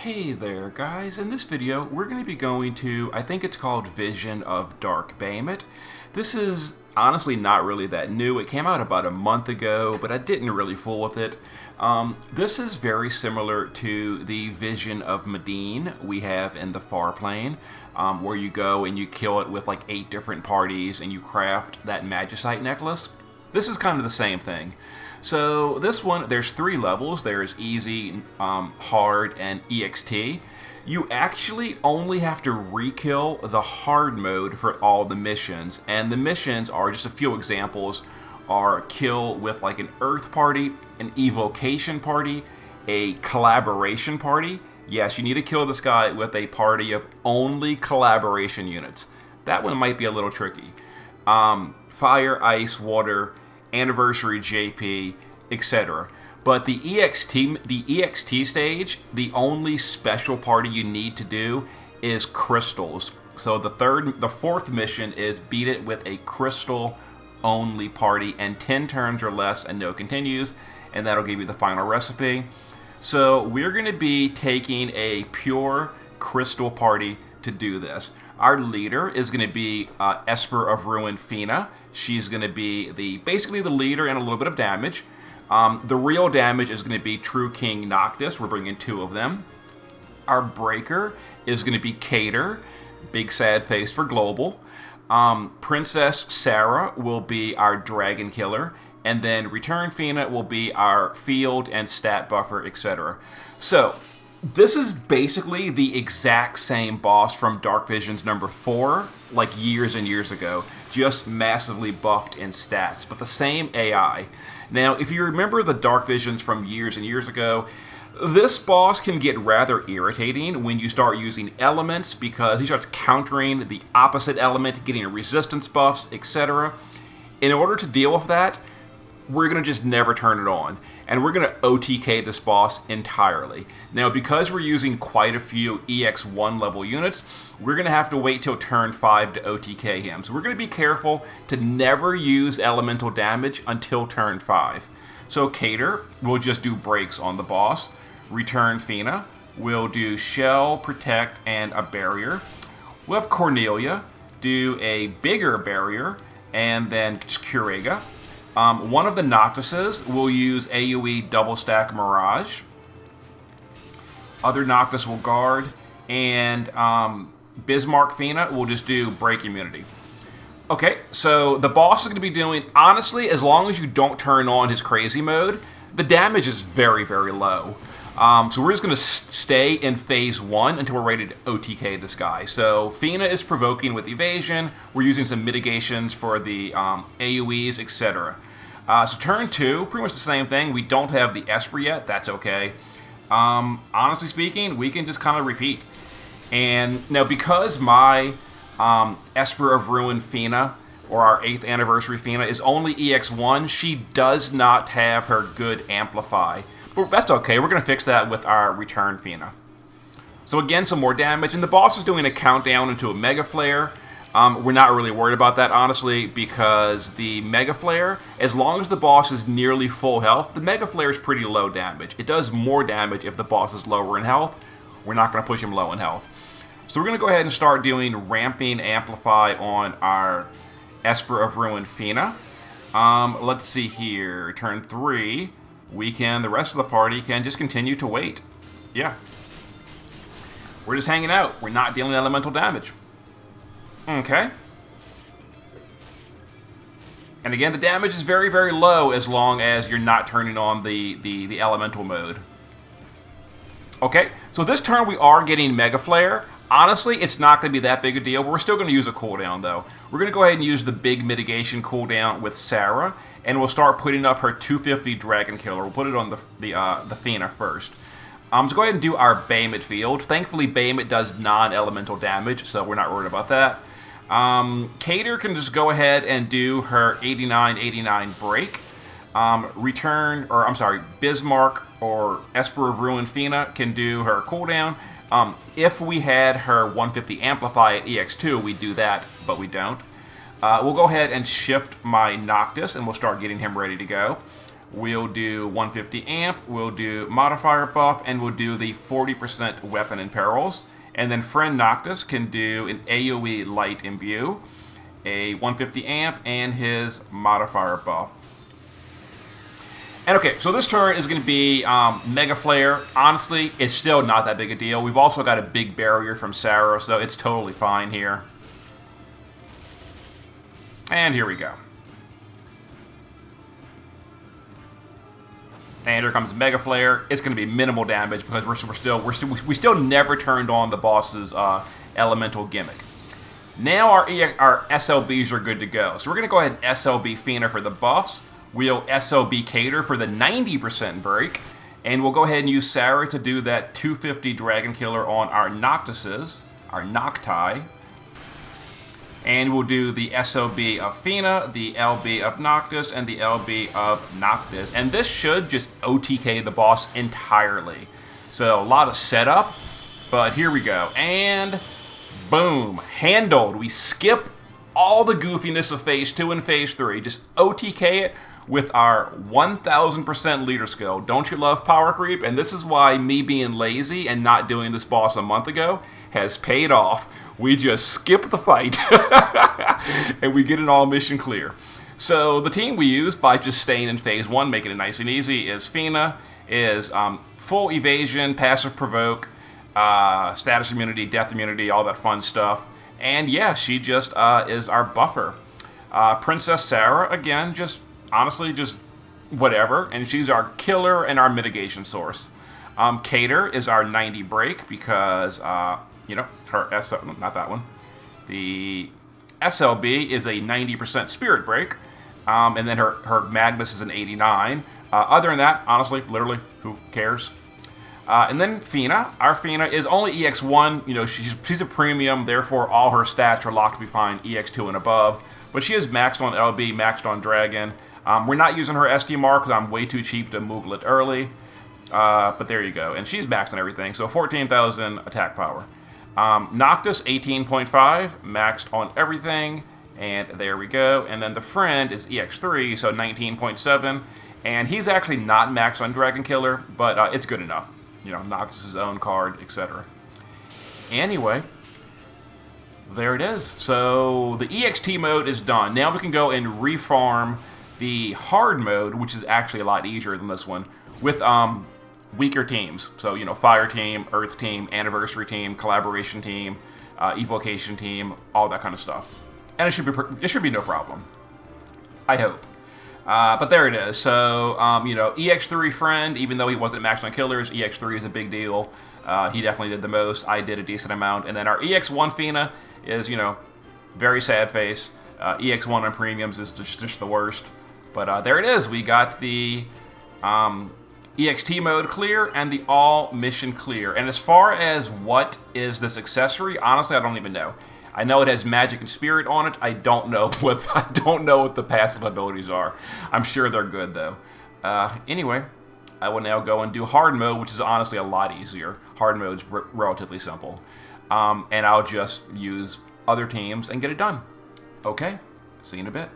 Hey there guys, in this video we're going to be going to, I think it's called Vision of Dark Bahamut. This is honestly not really that new. It came out about a month ago, but I didn't really fool with it. This is very similar to the Vision of Medine we have in the Far Plane, where you go and you kill it with like 8 different parties and you craft that Magicite necklace. This is kind of the same thing. So this one, there's 3 levels. There's easy, hard, and EXT. You actually only have to re-kill the hard mode for all the missions. And the missions are, just a few examples, are kill with like an Earth party, an evocation party, a collaboration party. Yes, you need to kill this guy with a party of only collaboration units. That one might be a little tricky. Fire, ice, water, anniversary JP, etc. But the EXT stage, the only special party you need to do is crystals. So the fourth mission is beat it with a crystal only party and 10 turns or less and no continues, and that'll give you the final recipe. So we're going to be taking a pure crystal party to do this. Our leader is going to be Esper of Ruin Fina. She's going to be basically the leader and a little bit of damage. The real damage is going to be True King Noctis. We're bringing 2 of them. Our breaker is going to be Cater, big sad face for global. Princess Sarah will be our dragon killer. And then Return Fina will be our field and stat buffer, etc. So this is basically the exact same boss from Dark Visions number 4, like years and years ago, just massively buffed in stats, but the same AI. Now, if you remember the Dark Visions from years and years ago, this boss can get rather irritating when you start using elements because he starts countering the opposite element, getting resistance buffs, etc. In order to deal with that, we're going to just never turn it on, and we're going to OTK this boss entirely. Now, because we're using quite a few EX1 level units, we're going to have to wait till turn 5 to OTK him. So we're going to be careful to never use elemental damage until turn 5. So Cater will just do breaks on the boss. Return Fina will do shell, protect, and a barrier. We'll have Cornelia do a bigger barrier, and then Curega. One of the Noctises will use AoE double stack Mirage. Other Noctis will guard, and Bismarck Fina will just do break immunity. Okay, so the boss is going to be doing, honestly, as long as you don't turn on his crazy mode, the damage is very, very low. So we're just going to stay in phase 1 until we're ready to OTK this guy. So Fina is provoking with evasion. We're using some mitigations for the AoEs, etc. So turn 2, pretty much the same thing. We don't have the Esper yet. That's okay. Honestly speaking, we can just kind of repeat. And now because my Esper of Ruin Fina, or our 8th anniversary Fina, is only EX1, she does not have her good Amplify. But that's okay, we're going to fix that with our Return Fina. So again, some more damage, and the boss is doing a countdown into a Mega Flare. We're not really worried about that, honestly, because the Mega Flare, as long as the boss is nearly full health, the Mega Flare is pretty low damage. It does more damage if the boss is lower in health. We're not going to push him low in health. So we're going to go ahead and start doing Ramping Amplify on our Esper of Ruin Fina. Let's see here, turn 3. The rest of the party can just continue to wait. Yeah. We're just hanging out. We're not dealing elemental damage. Okay. And again, the damage is very, very low as long as you're not turning on the elemental mode. Okay, so this turn we are getting Mega Flare. Honestly, it's not going to be that big a deal. We're still going to use a cooldown, though. We're going to go ahead and use the big mitigation cooldown with Sarah, and we'll start putting up her 250 Dragon Killer. We'll put it on the Fina first. So go ahead and do our Bahamut field. Thankfully, Bahamut does non-elemental damage, so we're not worried about that. Cater can just go ahead and do her 89-89 break. Bismarck or Esper of Ruin Fina can do her cooldown. If we had her 150 Amplify at EX2, we'd do that, but we don't. We'll go ahead and shift my Noctis, and we'll start getting him ready to go. We'll do 150 amp, we'll do modifier buff, and we'll do the 40% weapon in perils. And then friend Noctis can do an AoE light imbue, a 150 amp, and his modifier buff. And okay, so this turn is going to be Mega Flare. Honestly, it's still not that big a deal. We've also got a big barrier from Sarah, so it's totally fine here. And here we go. And here comes Mega Flare. It's going to be minimal damage because we still never turned on the boss's elemental gimmick. Now our SLBs are good to go. So we're going to go ahead and SLB Fina for the buffs. We'll SLB Cater for the 90% break. And we'll go ahead and use Sarah to do that 250 Dragon Killer on our Noctises, our Nocti. And we'll do the SLB of Fina, the LB of Noctis, and the LB of Noctis. And this should just OTK the boss entirely. So a lot of setup, but here we go. And boom, handled. We skip all the goofiness of Phase 2 and Phase 3. Just OTK it with our 1000% leader skill. Don't you love power creep? And this is why me being lazy and not doing this boss a month ago has paid off. We just skip the fight and we get an all mission clear. So the team we used by just staying in Phase 1, making it nice and easy, is Fina, is full evasion, passive provoke, status immunity, death immunity, all that fun stuff. And yeah, she just is our buffer. Princess Sarah, again, just honestly, just whatever. And she's our killer and our mitigation source. Cater is our 90 break because, you know, her not that one. The SLB is a 90% spirit break. And then her Magnus is an 89. Other than that, honestly, literally, who cares? And then Fina. Our Fina is only EX1. You know, she's a premium, therefore all her stats are locked to be fine, EX2 and above. But she is maxed on LB, maxed on Dragon. We're not using her SD mark because I'm way too cheap to Moogle it early. But there you go. And she's maxed on everything, so 14,000 attack power. Noctis, 18.5, maxed on everything. And there we go. And then the friend is EX3, so 19.7. And he's actually not maxed on Dragon Killer, but it's good enough. You know, Noctis' own card, etc. Anyway, there it is. So the EXT mode is done. Now we can go and refarm the hard mode, which is actually a lot easier than this one, with weaker teams. So, you know, Fire Team, Earth Team, Anniversary Team, Collaboration Team, Evocation Team, all that kind of stuff. And it should be no problem. I hope. But there it is. So, you know, EX3 friend, even though he wasn't maxed on killers, EX3 is a big deal. He definitely did the most. I did a decent amount. And then our EX1 Fina is, you know, very sad face. EX1 on premiums is just the worst. But there it is. We got the EXT mode clear and the all mission clear. And as far as what is this accessory, honestly, I don't even know. I know it has magic and spirit on it. I don't know what the passive abilities are. I'm sure they're good though. Anyway, I will now go and do hard mode, which is honestly a lot easier. Hard mode's relatively simple, and I'll just use other teams and get it done. Okay, see you in a bit.